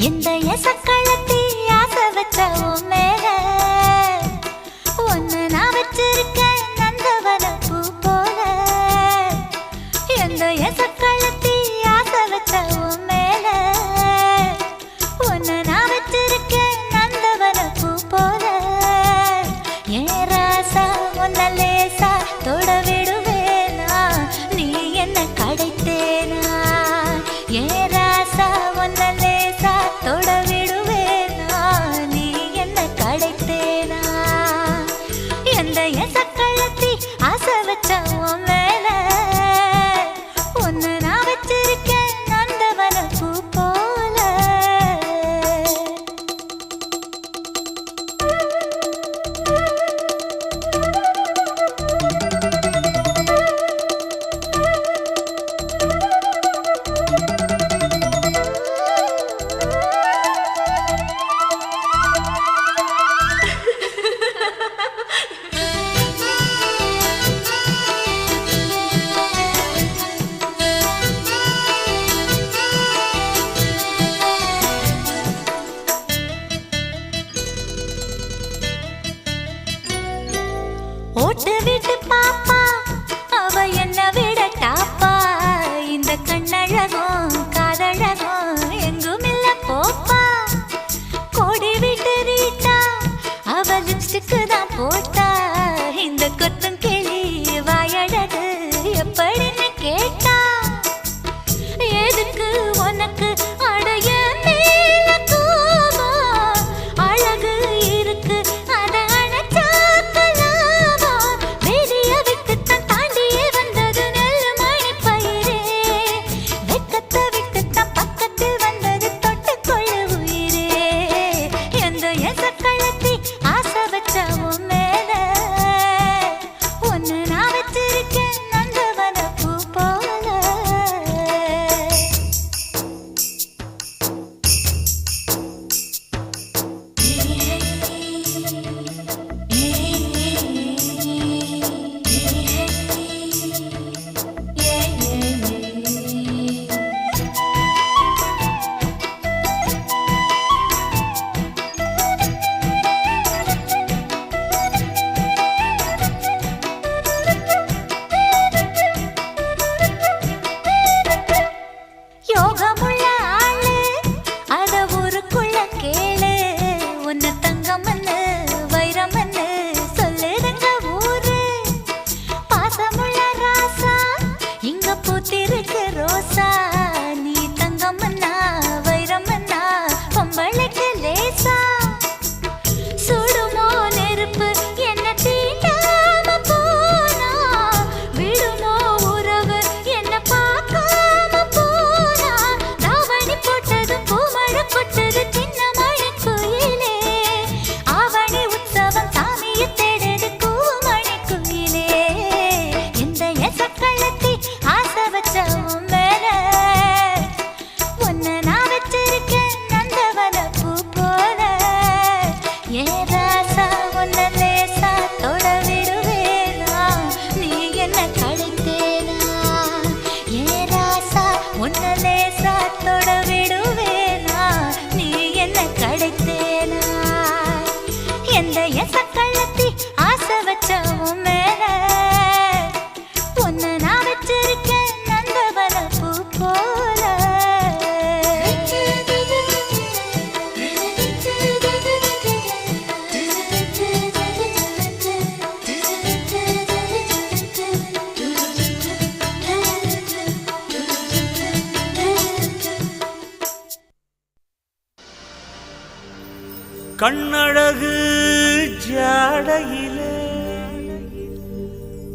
இந்த எசக்களத்தி ஆசை வச்ச உன் மேல ஒன்னு நான் வச்சிருக்கேன் நந்தவன பூ போல. இந்த எசக்களத்தி ஆசை வச்ச உன் மேல ஒன்னு நான் வச்சிருக்கேன் நந்தவன பூ போல. ஏன் ராசா உன்ன லேசா தொட விடுவேனா நீ என்ன கடைத்தேனா. ஏன் ராசா உன்ன லேசா தொட விடுவேனா நீ என்ன கடைத்தேனா. எந்த எசக்களத்தி ஆசை வச்ச உன் மேல ஒன்னு நான் வச்சிருக்கேன் நந்தவன பூ போல. ஓட்டு விட்டு பாப்பா அவ என்ன விட டாப்பா. இந்த கண்ணழகும் காதழகும் எங்கும் இல்ல போப்பா. கோடி விட்டு ரீட்டா அவ லிப்ஸ்டிக்கு தான் போட்டா. இந்த கொத்தும் கிளி வாயழகு எப்படின்னு கேட்டா. எதுக்கு உனக்கு அடைய மேல கோபம் அழகு இருக்கு அத அணைச்சாக்கலாமா. வெளிய விட்டுத்தான் தாண்டியே வந்தது நெல் மணி பயிரே. வெக்கத்தை விட்டுத்தான் பக்கத்தில் வந்தது தொட்டுக்கொள்ள உயிரே. எந்த எசக்களத்தி ஆசை வச்ச உன் மேல ஒன்னு நான் வச்சிருக்கேன் நந்தவன பூ போல. யோகமுள்ள ஆளு அத ஊருக்குள்ள கேளு. உன்ன தங்கமன்னு வைரமன்னு சொல்லுதுங்க ஊரு. பாசமுள்ள ராசா இங்க பூத்திருக்கு ரோசா. நீ தங்கமன்னா வைரமன்னா பொம்பளைக்கு லேசா. சுடுமோ நெருப்பு என்ன தீண்டாம போனா. விடுமோ உறவு என்ன பார்க்காம போனா. தாவணி போட்டது பூமழை கொட்டது சின்ன மழை குயிலே. ஆவணி உற்சவம் சாமியை தேடுது பூமணி குயிலே. இந்த எசக்களத்தி ஆசை வச்ச உன் மேல ஒன்னு நான் வச்சிருக்கேன் நந்தவன பூ போல. ஏன் ராசா உன்ன லேசா தொட விடுவேனா நீ என்ன கடைத்தேனா. ஏன் ராசா உன்ன லேசா தொட விடுவேனா நீ என்ன கடைத்தேனா. எந்த எசக்களத்தி ஆசை வச்ச உன் மேல ஒன்னு நான் வச்சிருக்கேன் நந்தவன பூ போல. கண்ணழகு ஜாடையிலே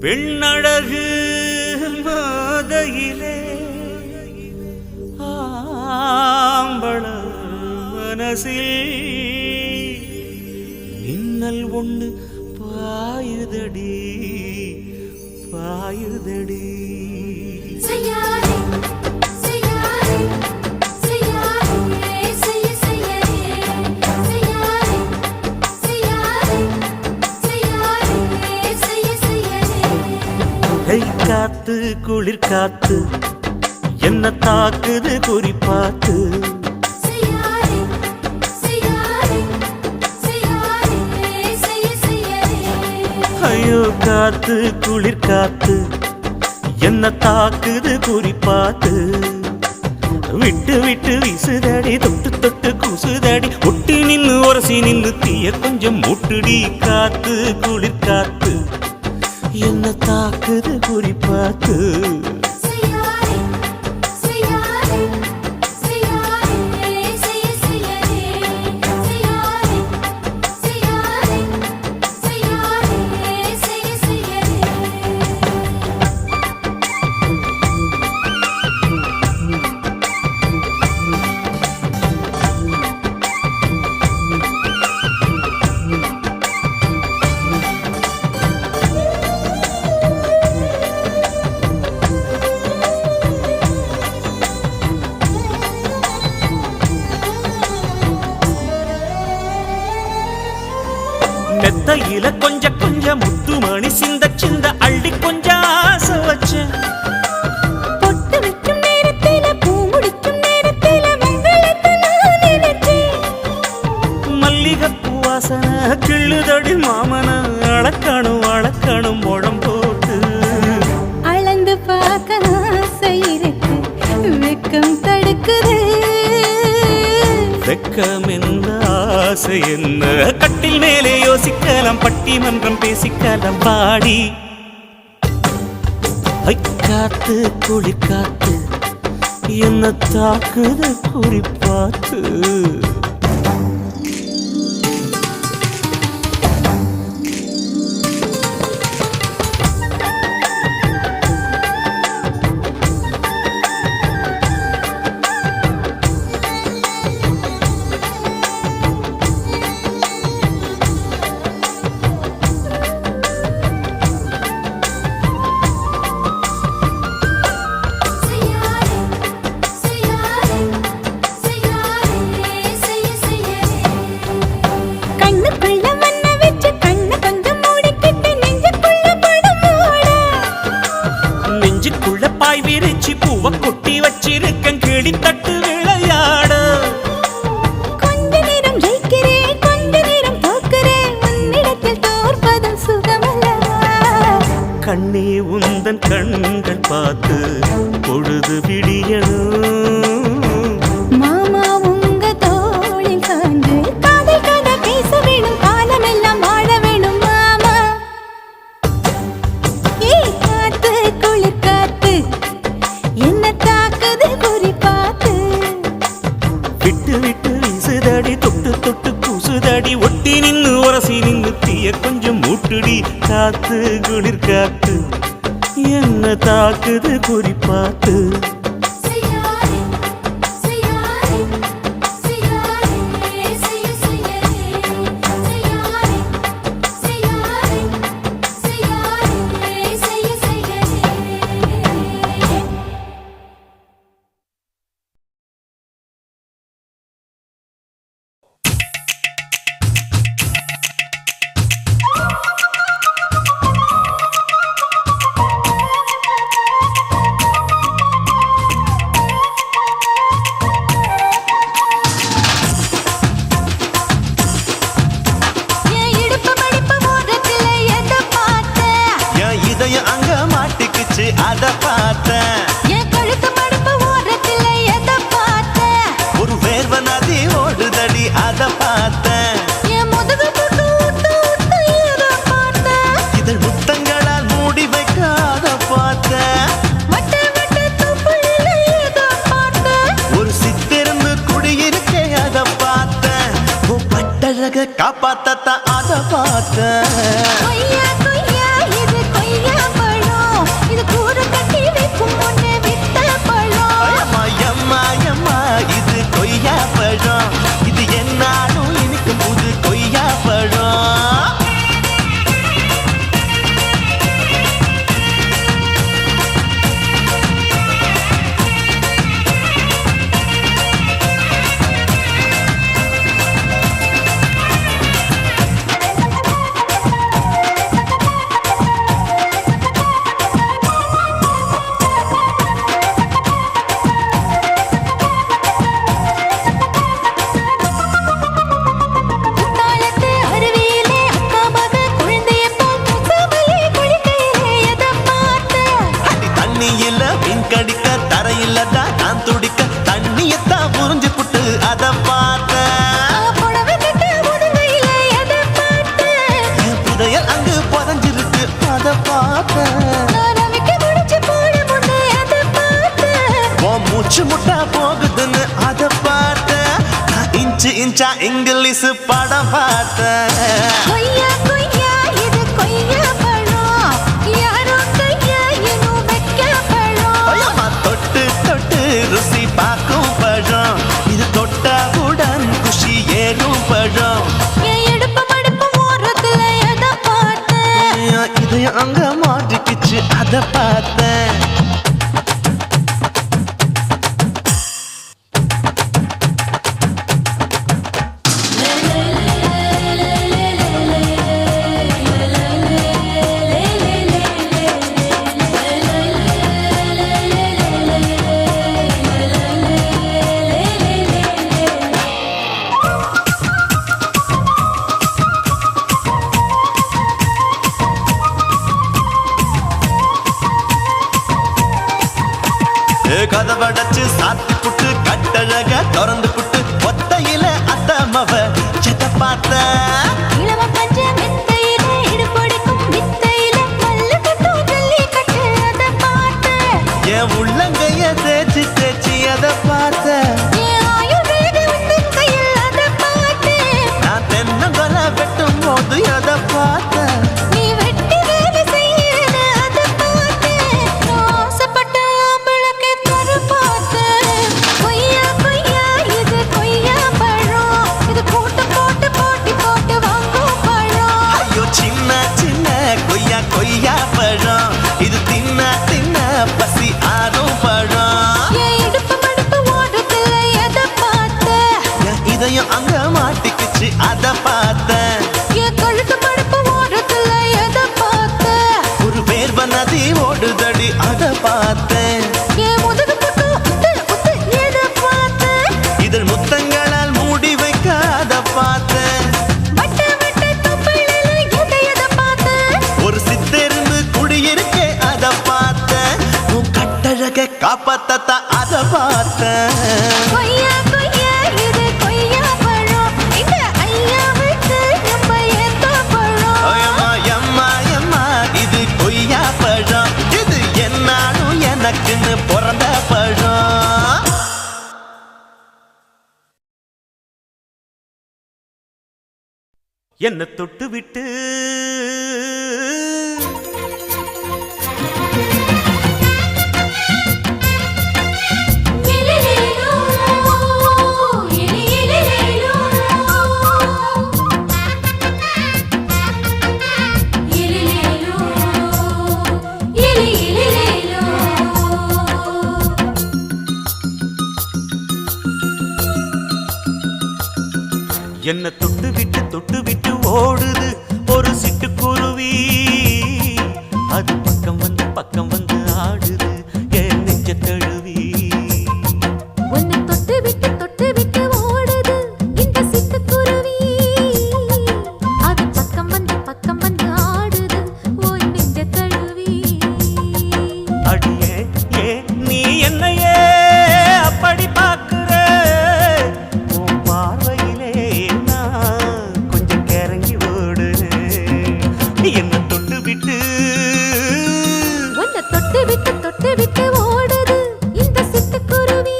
பெண்ணழகு மாதையிலே ஆம்பள மனசில் மின்னல் ஒண்ணு பாயுதடி பாயுதடி. காத்து குளிர் காத்து என்ன தாக்குது குறி பார்த்து. காத்து குளிர் காத்து என்ன தாக்குது குறிப்பாத்து விட்டு விட்டு வீசுதடி தொட்டு தொட்டு கூசுதடி ஒட்டி நின்னு உரசி நின்னு தீய கொஞ்சம் மூட்டுடி காத்து குளிர் காத்து என்ன தாக்குது குறிப்பாத்து மெத்தையில கொஞ்சம் கொஞ்சம் முத்துமணி சிந்த சிந்த அள்ளி கொஞ்சம் ஆசை வச்சேன் பொட்டு வைக்கும் நேரத்தில பூ முடிக்கும் நேரத்தில மங்களத்தை நான் நினைச்சேன் மல்லிகைப்பூ வாசனை கிள்ளுதடி மாமன அளக்கணும் அளக்கணும் முழம் போட்டு அளந்து பார்க்க ஆசை இருக்கு வெக்கம் தடுக்குது வெக்கம் என்ன ஆசை என்ன கட்டில் மேலே யோசிக்கலாம் பட்டிமன்றம் பேசிக்கலாம் பாடி காத்து குளிர் காத்து என்ன தாக்குது குறிப்பாத்து விரிச்சி பூவ கொட்டி வச்சிருக்கேன் கிளி தட்டு விளையாட கொஞ்ச நேரம் ஜெயிக்கிறேன் கொஞ்ச நேரம் தோக்கிறேன் உன்னிடத்தில் தோற்பதும் சுகமல்ல கண்ணே உந்தன் கண்கள் பார்த்து பொழுது விடியணும் மாமா உங்க தோளில் சார்ந்து காதல் கதை பேச வேணும் காலமெல்லாம் வாழ வேணும் மாமா ஏ காத்து குளிர் காத்து என்ன தாக்குது குறிப்பாத்து விட்டு விட்டு வீசுதடி தொட்டு தொட்டு கூசுதடி ஒட்டி நின்னு உரசி நின்னு தீய கொஞ்சம் மூட்டுடி காத்து குளிர் காத்து என்ன தாக்குது குறிப்பாத்து அத பார்த்தேன் என் கழுத்து மடுப்பு ஓரத்தில் எதை பார்த்தேன் ஒரு வேர்வ நதி ஓடுதடி அத பார்த்தேன் என் முதுகு புட்டு ஊத்து ஊத்து எதை பார்த்தேன் இதழ் முத்தங்களால் மூடி வைக்க அத பார்த்தேன் வட்ட வட்ட துப்புல எதை பார்த்தேன் ஒரு சித்திரந்து குடியிருக்க அத பார்த்தேன் பட்டழக காப்பாத்தத்த அத பார்த்தேன் கொய்யா கொய்யா இது கொய்யா பழம் இது கூறு கட்டி வைக்கும் முன்னே வித்த பழம் அம்மா இது கொய்யா பழம் இது என்னாலும் இனிக்கும் புது கொய்யா பழம் மூச்சு முட்டா போகுதுன்னு அத பார்த்தேன். இன்ச்சு இன்ச்சா இங்கிலீஷ் படம் பார்த்தேன். கொய்யா கொய்யா இது கொய்யா பழம், யாரோ கையா இன்னும் வைக்க பழம். தொட்டு தொட்டு ருசி பார்க்கும் பழம், இது தொட்டாவுடன் குஷி ஏறும் பழம். என் இடுப்பு மடுப்பு ஓரத்துல எதை பார்த்தேன், இதையும் அங்க மாட்டிக்கிச்சு அத பார்த்தேன். கதவடைச்சு சாத்தி புட்டு கட்டழக திறந்து புட்டு ஒத்தையில அத்தமவ செத்த பார்த்த. இளவ பஞ்ச மெத்தையில இடுப்பொடிக்கும் வித்தையில மல்லு கட்டும் ஜல்லி கட்டு அதை பார்த்தேன். என் உள்ளங்கைய தேய்ச்சி தேய்ச்சி அத பார்த்த. என் ஆயுர்வேத உந்தன் கையில் அதை பார்த்தேன். நான் தென்னங்கொலை வெட்டும் போது அத பார்த்த. நீ வெட்டி வேலை செய்யறது அதை பார்த்தேன். நான் ஆசைப்பட்ட ஆம்பளுக்கு தர பார்த்தேன். கொய்யா கொய்யா இது கொய்யா பழம், இது கூட்டு போட்டு போட்டி போட்டு வாங்கும் பழம். ஐயோ சின்ன சின்ன கொய்யா கொய்யா பழம், இது தின்ன தின்ன பசி ஆறும் பழம். என் இடுப்பு மடுப்பு ஓட்டத்துல எதை பார்த்தேன், என் இதயம் அங்க மாட்டிக்கிச்சு அத பார்த்தேன். என் கழுத்து மடுப்பு ஓட்டத்துல எதை பார்த்தேன், ஒரு வேர்வ நதி ஓடுதடி அத பார்த்தேன். என் முதுகு பக்கம் உத்து உத்து எதை பார்த்தேன், இதழ் முத்தங்களால் மூடி வைக்க அத பார்த்தேன். வட்ட வட்ட தொப்பிளில எதை பார்த்தேன், ஒரு சித்தெருந்து குடியிருக்கே அத பார்த்தேன். உன் கட்டழக காப்பாத்தத்த அத பார்த்தேன். கொய்யா கொய்யா இது கொய்யா பழம், இந்த ஐயாவுக்கு நம்ம ஏத்த பழம். எம்மா எம்மா எம்மா இது கொய்யா பழம், இது என்னாலும் எனக்குன்னு பிறந்த பழம். என்ன தொட்டு விட்டு என்ன தொட்டு விட்டு ஓடுது ஒரு சிட்டுக்குருவி, அது பக்கம் வந்து ஆடுது என் நெஞ்ச தழுவி. உன்னை தொட்டு விட்டு ஓடுது இந்த சிட்டுக்குருவி, அது பக்கம் வந்து ஆடுது உன் நெஞ்ச தழுவி. அடியே ஏ நீ என்னையே அப்படி பார்க்கிற, உன் பார்வையிலே நான் கொஞ்சம் கிறங்கி ஓடு. என்ன தொட்டு விட்டு உன்னை தொட்டு விட்டு ஓடுது இந்த சிட்டுக்குருவி,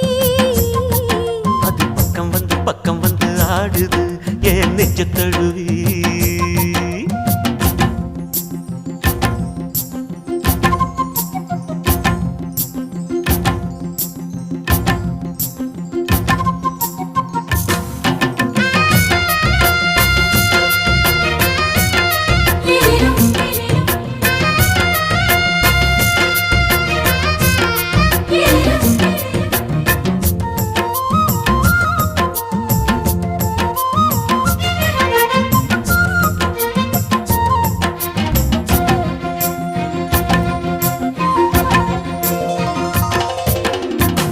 அது பக்கம் வந்து ஆடுது என் நெஞ்ச தழுவி.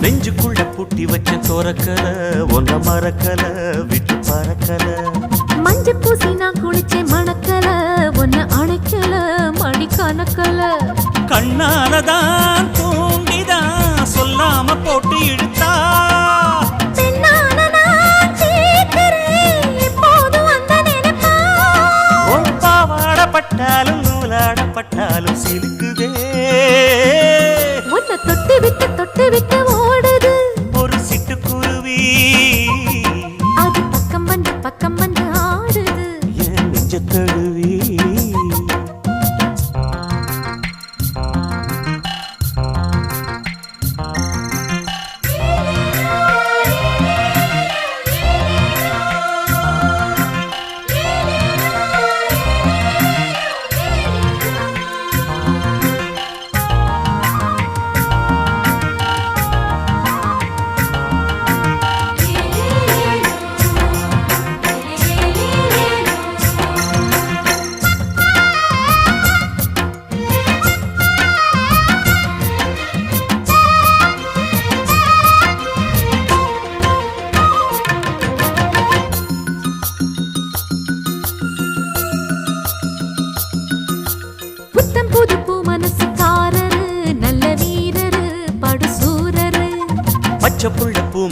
நெஞ்சுக்குள்ள பூட்டி வச்ச தோரக்கல ஒன்ன மறக்கல விட்டு பறக்கல. மஞ்சள் பூசி நான் குளிச்சேன் மணக்கல, ஒன்ன அணைக்கல மணி கணக்கல. கண்ணாலதான் தூண்டிதான் சொல்லாம போட்டு இழுத்தா, பெண்ணான நான் கேட்கிறேன் எப்போதும் அந்த நினைப்பா. உன் பாவாடப்பட்டாலும் நூலாடப்பட்டாலும் சிலுக்குதே. உன்னை தொட்டு விட்டு ஓடுது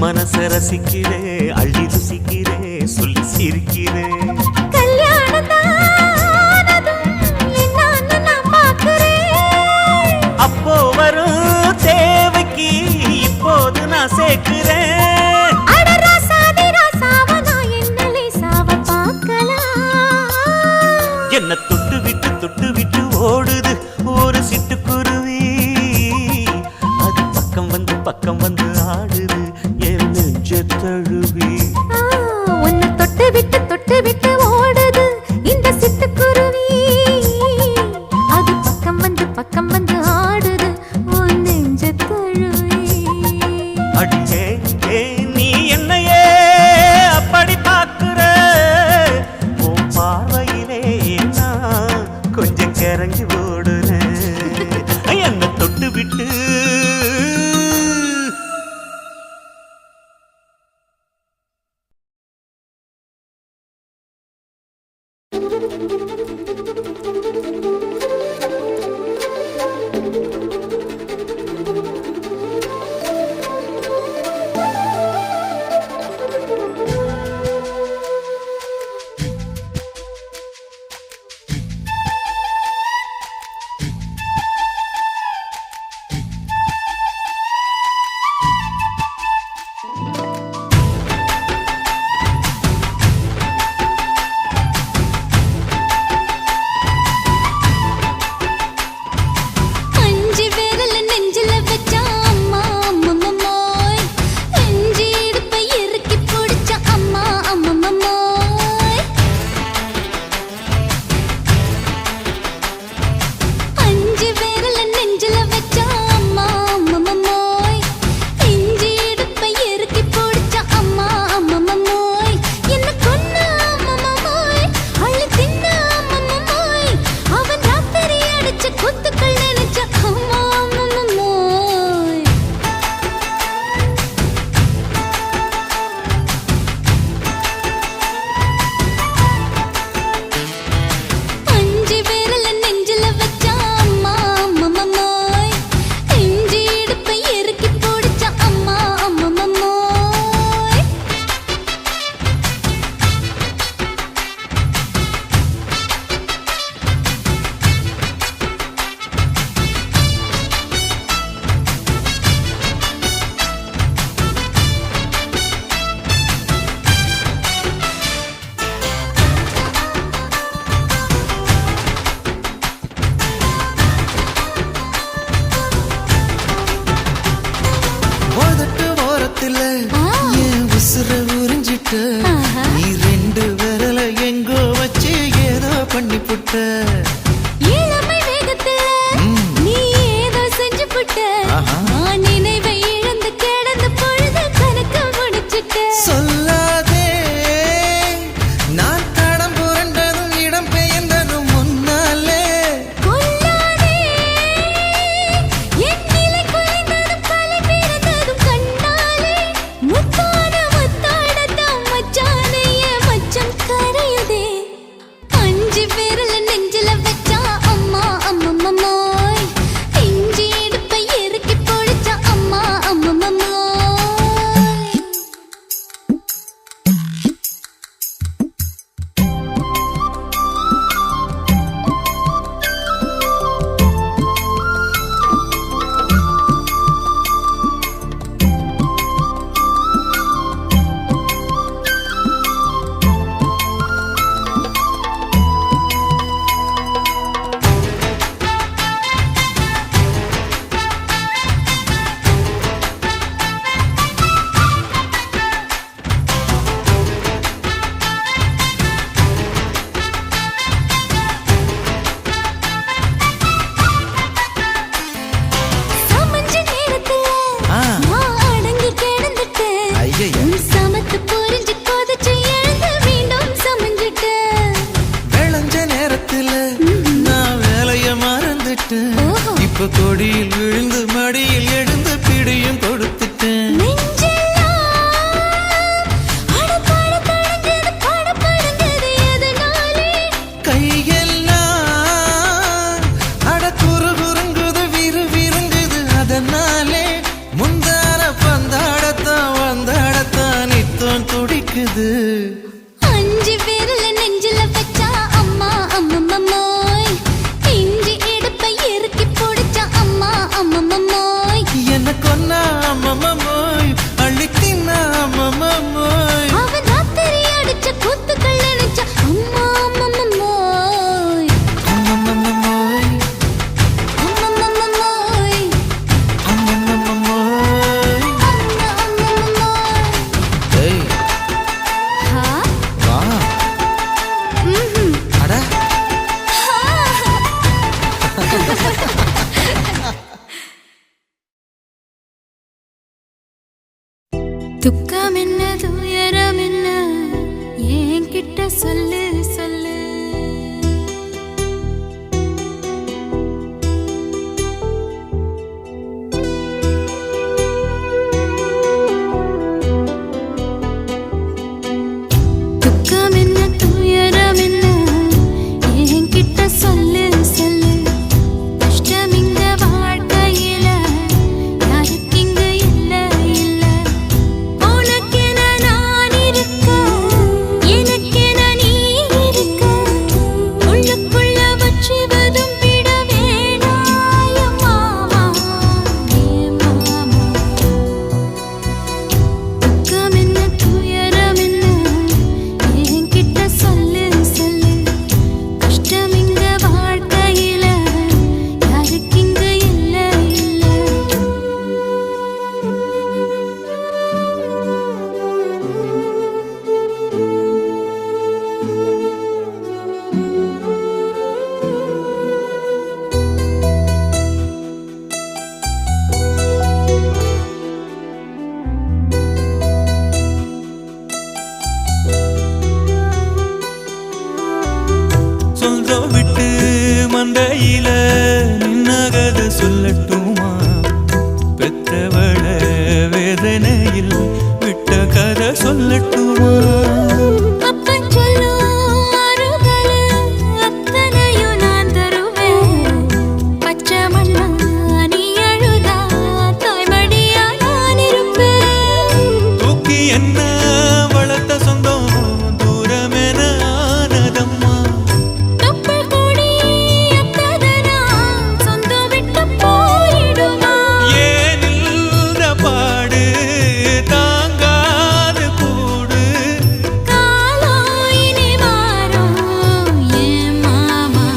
மனச ரசிக்கிறே அள்ளி ருசிக்கிறே சொல்லி சிரிக்கிறே கல்யாணம் தானதும் என்னான்னு நான் பார்க்கிறேன். அப்போ வரும் தேவைக்கு இப்போது நான் சேர்க்கிறேன் அட ராசாதி ராசாவ நான் என்ன லேசாவ பார்க்கலாம். என்ன தொட்டு விட்டு ஓடுது ஒரு சிட்டுக்குருவி அது பக்கம் வந்து ஆடுது என் நெஞ்ச தழுவி உன்னை தொட்டு விட்டு ஓடுது இந்த சிட்டுக்குருவி அது பக்கம் வந்து ஆடுது உன் நெஞ்ச தழுவி. அடியே நீ என்னையே அப்படி பார்க்கிற உன் பார்வையிலே நான் கொஞ்சம் கிறங்கி ஓடுறேன் என்ன தொட்டு விட்டு அஞ்சு விரல் நெஞ்சில வச்சா அம்மா அம்மம்மோய், நெஞ்சு இடுப்பை இறுக்கி பிடிச்ச அம்மா அம்மம்மோய். அஞ்சு விரல் நெஞ்சில வச்சா அம்மா அம்மம்மோய், நெஞ்சு இடுப்பை இறுக்கி பிடிச்ச அம்மா அம்மம்மோய். என்ன கொன்ன அம்மம்மோய், அள்ளி தின்ன அம்மம்மோய், அவன் ராத்திரி அடிச்ச குத்துக்கள் நினைச்ச அம்மா அம்மம்மோய். அஞ்சு விரல் நெஞ்சில வச்சா அம்மா அம்மம்மோய், நெஞ்சு இடுப்பை இறுக்கி பிடிச்ச அம்மா அம்மம்மோய். உதட்டு ஓரத்துல என் உசுர உறிஞ்சிட்ட ஆஹா. நீ ரெண்டு விரல எங்கோ வச்சு ஏதோ பண்ணி புட்ட இளமை வேகத்துல நீ ஏதோ செஞ்சு புட்ட. ஆஹா. நான் நினைவை இழந்து கிடந்த பொழுது கணக்கு முடிச்சிட்ட. சொல்லாதே நான் தடம் புரண்டதும் இடம் பெயர்ந்ததும் முன்னாலே கொல்லாதே என் நிலை குலைந்ததும் கலை பிறந்ததும் கண்ணாலே. முத்தான முத்தாடத்தான் மச்சானைய மச்சம் கரையுதே. அஞ்சு விரல் நெஞ்சில வச்சா அம்மா அம்மம்மோய், நெஞ்சு இடுப்பை இறுக்கி பிடிச்ச அம்மா அம்மம்மோய். துடிக்குது. 5 விரல நெஞ்சில வச்சா அம்மா அம்மம்மோய், இஞ்சி இடுப்பை இறுக்கி பிடிச்சா அம்மா அம்மம்மோய், என்ன கொன்னா அம்மம்மோய், அள்ளித்தின்னா அம்மம்மோய், அவன் ராத்திரி அடிச்ச கூத்துக்கள் நினைச்சா அம்மா அம்மம்மோய், அம்மம்மோய், அம்மம்மோய், அம்மம்மோய். அம்மம்மோய். ஏய் ஹா? வா. ம்ஹும். அட துக்கம் என்ன துயரம் என்ன என்கிட்ட சொல்லு சொல்லு. துக்கம் என்ன துயரம் என்ன என்கிட்ட சொல்லு சொல்லு. கஷ்டம் இங்க வாழ்க்கையில யாருக்கு இங்க இல்ல இல்ல. உனக்கென நான் இருக்க, எனக்கென நீ இருக்க, உள்ளுக்குள்ள வச்சுவதும் விட வேணாய மாமா ஏ மாமா. துக்கம் என்ன துயரம் என்ன என்கிட்ட சொல்லு சொல்லு. கஷ்டம் இங்க வாழ்க்கையில யாருக்கு இங்க இல்ல இல்ல. சொந்தம் விட்டு மந்தையில நின்னகத சொல்லட்டுமா, பெத்தவள வேதனையில் விட்ட கதை சொல்லட்டுமா. அப்பன் சொல்லும் ஆறுதலு அத்தனையும் நான் தருவேன். பச்சை மண்ணா நீ அழுதா தாய்மடியா நான் இருப்பேன். தூக்கி என்ன வளர்த்த சொந்தம் தூரமென ஆனதம்மா. தொப்புள் கொடி அத்ததனா சொந்தம் விட்டு போயிடுமா. ஏனில்ற பாடு தாங்காது கூடு. காலம் இனி மாறும் ஏன் மாமா.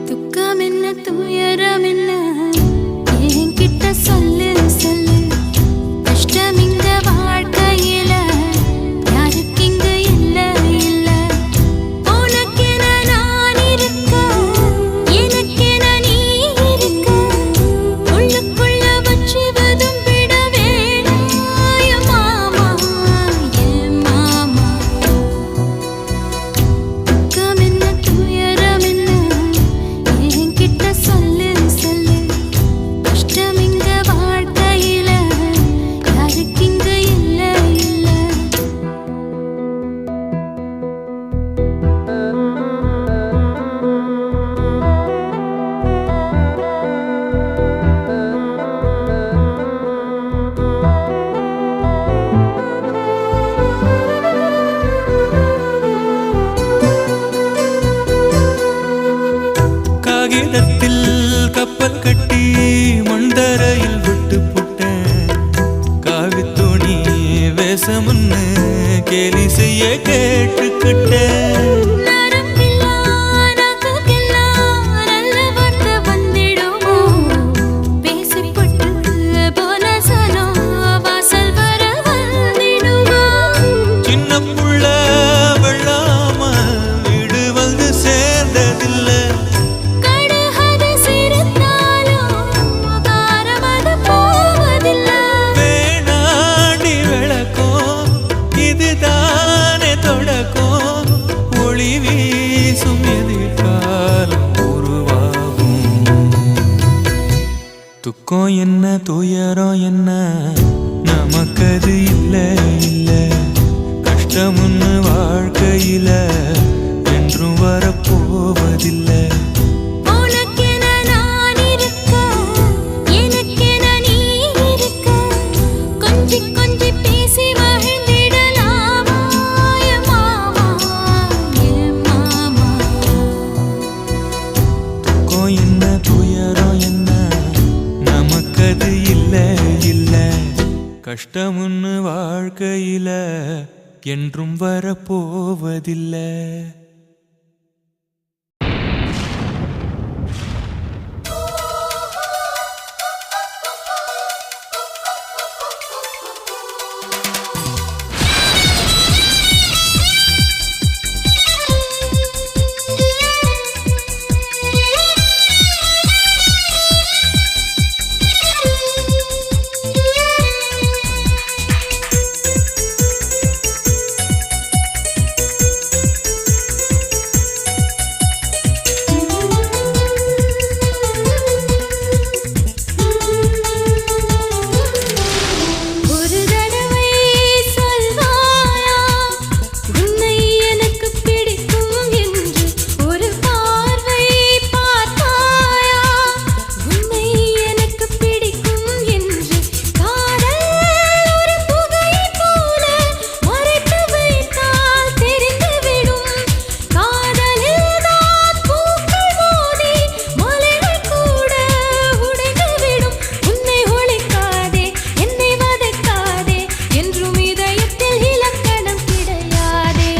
துக்கம் என்ன துயரம் என்ன என்கிட்ட சொல்லு சொல்லு. கஷ்டம் இங்க வாழ்க்கையில யாருக்கு இங்க இல்ல இல்ல. உனக்கென நான் இருக்க, எனக்கென நீ இருக்க, உள்ளுக்குள்ள வச்சுவதும் விட வேணாய மாமா ஏ மாமா. துக்கம் என்ன துயரம் என்ன என்கிட்ட சொல்லு சொல்லு. கஷ்டம் இங்க வாழ்க்கையில யாருக்கு இங்க இல்ல இல்ல. காகிதத்தில் கப்பல் கட்டி மண்டரையில் விட்டு புட்டேன். காவித்துணி வேஷமுன்னு கேலி செய்ய கேட்டுக்கிட்டேன். நரம்பில்லா நாக்குக்கெல்லாம் நல்ல வார்த்தை வந்திடுமோ. பேசிப்பட்டு போனசனோ வாசல் வர வந்திடுமோ. சின்ன புள்ள வெள்ளாம வீடு வந்து சேர்ந்ததில்ல. கடுகது சிரித்தாலும் காரமது போவதில்ல. வேணாண்டி விளக்கம் இதுதானே தொடக்கம். ஒளி வீசும் எதிர்காலம் உருவாகும். துக்கம் என்ன துயரம் என்ன நமக்கது இல்ல இல்ல. கஷ்டமுன்னு வாழ்க்கையில என்றும் வரப்போவதில்லை. உனக்கென நான் இருக்க, எனக்கென நீ இருக்க, கொஞ்சி கொஞ்சி பேசி வாழ என்றும் வரப்போவதில்லை. ஒரு தடவை சொல்வாயா உன்னை எனக்கு பிடிக்கும் என்று ஒரு பார்வை பார்த்தாயா உன்னை எனக்கு பிடிக்கும் என்று காதல் ஒரு புகை போல மறைத்து வைத்தால் தெரிந்துவிடும் காதலில் தான் பூக்கள் மோதி மலைகள் கூட உடைந்துவிடும் உன்னை ஒழிக்காதே என்னை வதைக்காதே என்றும் இதயத்தில் இலக்கணம் கிடையாதே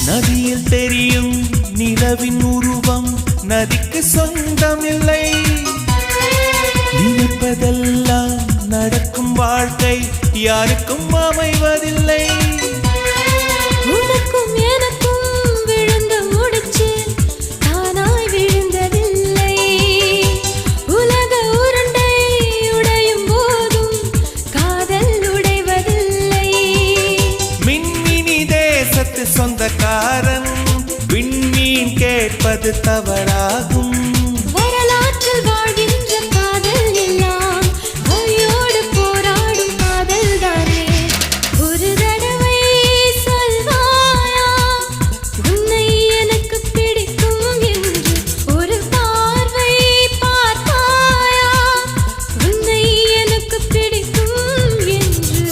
நதியில் தெரியும் நிலவின் உருவம் நதிக்கு சொந்தமில்லை. நினைப்பதெல்லாம் நடக்கும் வாழ்க்கை யாருக்கும் அமைவதில்லை. உனக்கும் எனக்கும் விழுந்த முடிச்சு தானாய் விழுந்ததில்லை உலக உருண்டை உடையும் போதும் காதல் உடைவதில்லை மின்மினி தேசத்து சொந்தக்காரன் விண்மீன் கேட்பது தவறாகும். வரலாற்றில் வாழ்கின்ற காதல் எல்லாம் வலியோடு போராடும் காதல் தானே ஒரு தடவை சொல்வாயா உன்னை எனக்கு பிடிக்கும் என்று ஒரு பார்வை பார்த்தாயா உன்னை எனக்கு பிடிக்கும் என்று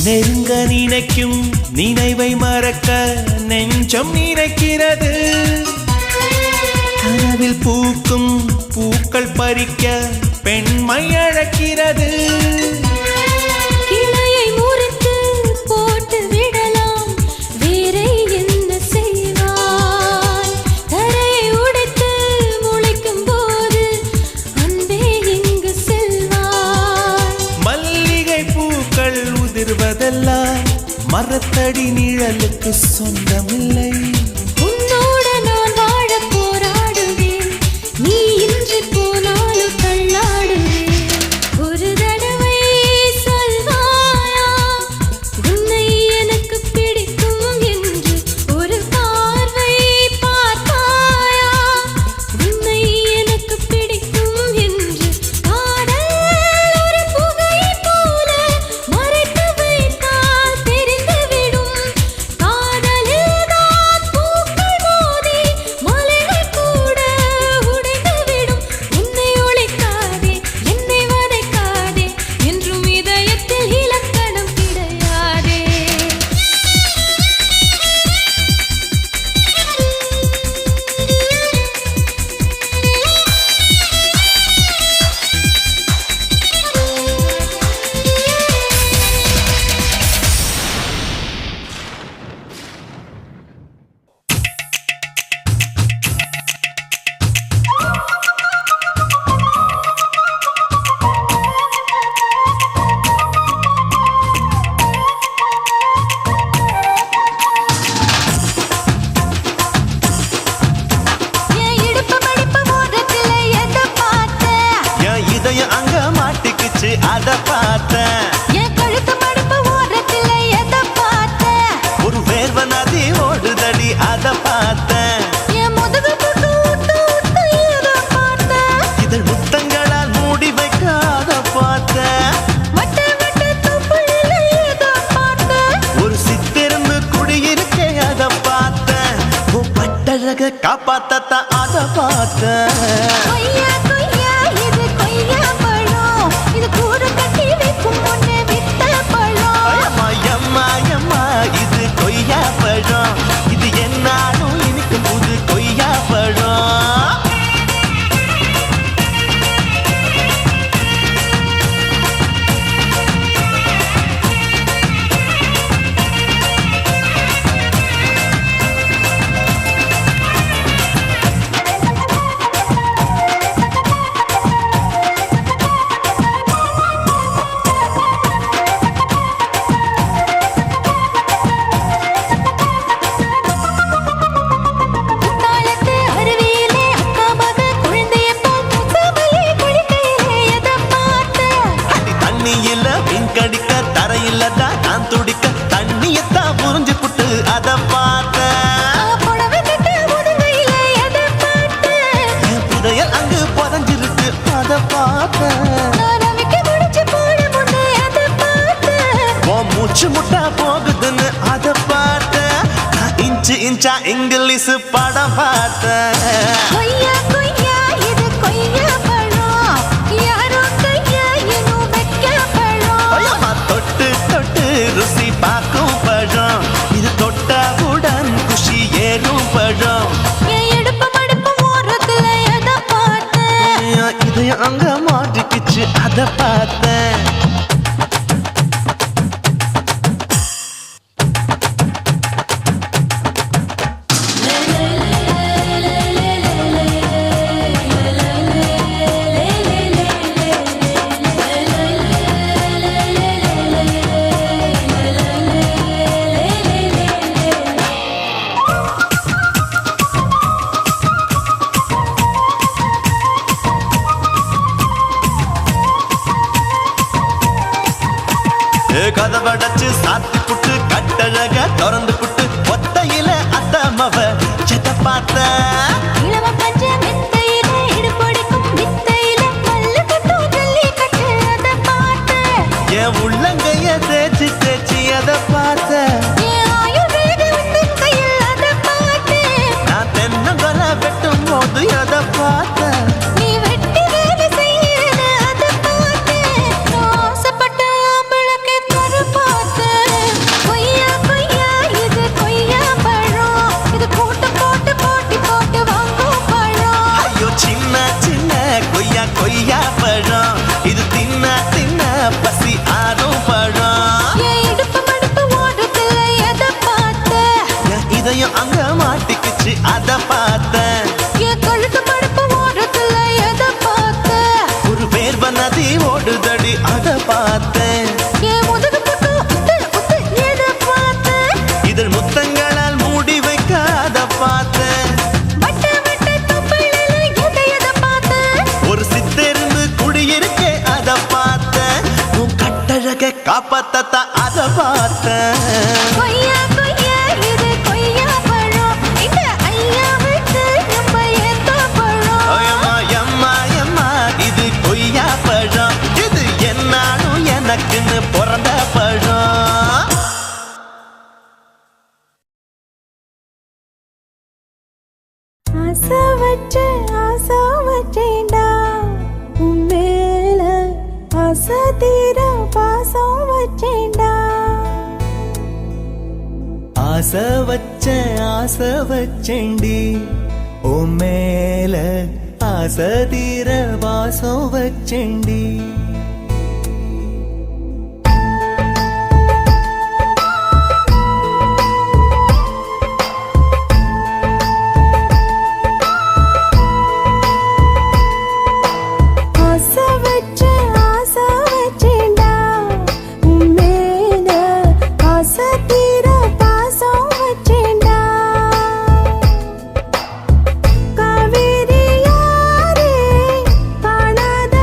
நெருங்க நினைக்கும் நினைவை மறக்க நெஞ்சம் நினைக்கிறது. கனவில் பூக்கும் பூக்கள் பறிக்க பெண்மை அழைக்கிறது. கிளையை முறித்து போட்டு விடலாம் வேறே என்ன செய்வாய் தரையை உடைத்து முளைக்கும் போது அன்பே இங்கு செல்வாய் மல்லிகை பூக்கள் உதிர்வதெல்லாம் மரத்தடி நிழலுக்கு சொந்தமில்லை. உன்னோடு நான் வாழ போராடுவேன் நீ இன்றி போனாலும் தள்ளாடுவேன் ஒரு தடவை சொல்வாயா உன்னை எனக்கு பிடிக்கும் என்று ஒரு பார்வை பார்த்தாயா உன்னை எனக்கு பிடிக்கும் என்று காதல் ஒரு புகை போல மறைத்து வைத்தால் தெரிந்துவிடும் காதலில் தான் இதயம் அங்க மாட்டிக்குச்சு அத பார்த்தேன். என் கழுத்து மடுப்பு ஓரத்துல எதை பார்த்தேன்? ஒரு வேர்வ நதி ஓடுதடி அத பார்த்தேன். என் முதுகு புட்டு ஊத்து ஊத்து எதை பார்த்தேன்? இதழ் முத்தங்களால் மூடி வைக்க அத பார்த்தேன். வட்ட வட்ட தொப்புளில எதை பார்த்தேன்? ஒரு சித்திரந்து குடியிருக்கே அத பார்த்தேன். உன் பட்டழக காப்பாத்தத்தான் அத பார்த்தேன். கொய்யா கொய்யா இது கொய்யா பழம், இது கூறு கட்டி வைக்கும் முன்னே வித்த பழம். அம்மா எம்மா எம்மா இது கொய்யா பழம். இது என்னாலும் இனிக்கும் புது கொய்யா பழம். குத்தாலத்து அருவியிலே அக்கா மக குழந்தைய போல் முகமலே குளிக்கையிலே எதை பார்த்தேன்? அடி தண்ணியில மீன் கடிக்க தரையில தான் நான் துடிக்க தண்ணியத்தான் புரிஞ்சு புட்டு அத பார்த்தேன். புடவை கட்ட முதுகையிலே எதை பார்த்தேன்? என் புதையல் அங்கு புதஞ்சிருக்கு அத பார்த்தேன். நான் ரவிக்கு முடிச்சு போட முன்னே எதை பார்த்தேன்? உன் மூச்சு முட்டா போகுதுன்னு அத பார்த்தேன். நான் இன்ச்சு இன்ச்சா இங்கிலீஷ் படம் பார்த்தேன். கொய்யா கொய்யா இது கொய்யா பழம், யாரோ கையா இன்னும் வைக்க பழம். ஐயம்மா தொட்டு தொட்டு ருசி பார்க்கும் பழம். இது தொட்டவுடன் குஷி ஏறும் பழம். என் இடுப்பு மடுப்பு ஓரத்துல எதை பார்த்தேன்? என் இதயம் அங்க மாட்டிக்கிச்சு அத பார்த்தேன். கதவடைச்சு சாத்தி புட்டு கட்டழக திறந்து புட்டு ஒத்தையில அத்தமவ செத்த பார்த்த. இளவ பஞ்ச மெத்தையில இடுப்பொடிக்கும் வித்தையில மல்லு கட்டும் ஜல்லிக்கட்டு அதை பார்த்தேன். என் உள்ளங்கைய தேய்ச்சி தேய்ச்சி அத பார்த்த. என் ஆயுர்வேத உந்தன் கையில் அதை பார்த்தேன். நான் தென்னங்கொலை வெட்டும் போது அத பார்த்த. நீ வெட்டி வேலை செய்யற அதை பார்த்தேன். நான் ஆசைப்பட்ட ஆம்பளுக்கு தர பார்த்தேன். கொய்யா கொய்யா இது கொய்யா பழம், இது கூட்டம் போட்டு போட்டி போட்டு வாங்கும் பழம். ஐயோ சின்ன சின்ன கொய்யா கொய்யா பழம். இது தின்ன தின்ன பசி ஆறும் பழம். என் இடுப்பு மடுப்பு ஓரத்துல எதை பார்த்தேன்? என் இதயம் அங்க மாட்டிக்குச்சு அத பார்த்தேன். என் கழுத்து மடுப்பு ஓரத்துல எதை பார்த்தேன்? ஒரு வேர்வ நதி ஓடுதடி அத பார்த்தேன். என் முதுகு புட்டு உத்து உத்து எதை பார்த்தேன்? இதழ் முத்தங்களால் மூடி வைக்க அத பார்த்தேன். வட்ட வட்ட தொப்புளில எதை பார்த்தேன்? ஒரு சித்திருந்து குடியிருக்கே அத பார்த்தேன். உன் கட்டழக காப்பாத்தத்தான் அத பார்த்தேன். கொய்யா கொய்யா இது கொய்யா பழம், இந்த ஐயாவுக்கு நம்ம எந்த பழம்? ஐயம்மா எம்மா எம்மா இது கொய்யா பழம். இது என்னாலும் எனக்குன்னு பிறந்த பழம். ஆசை வச்சேன்டா உன் மேல, ஆசை தீர பாசம் வச்சேன்டா. ஆசை வச்சேண்டி ஓ மேல ஆசை தீர வாசம் வச்சேண்டி. காவேரி யாரே காணாத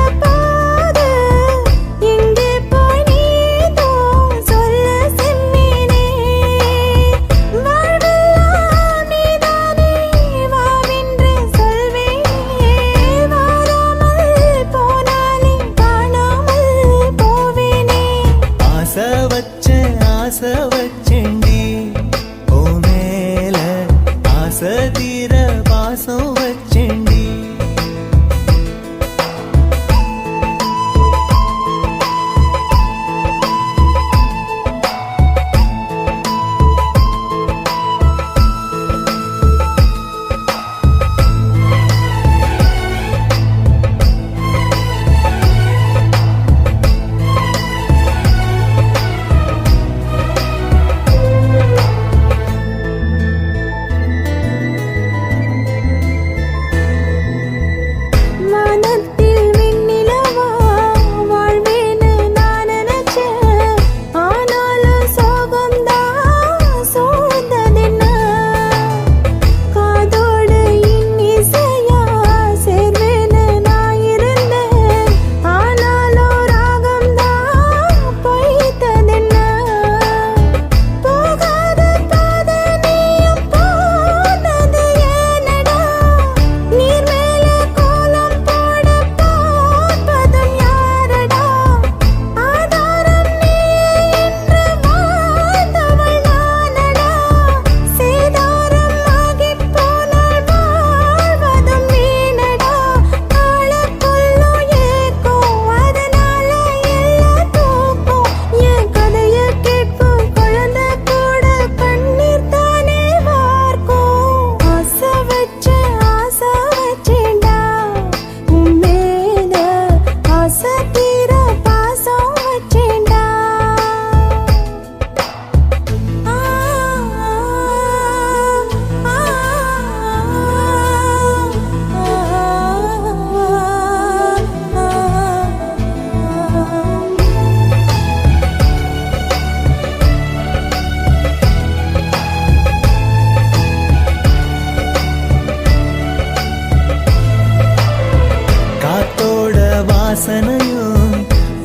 வாசனையும்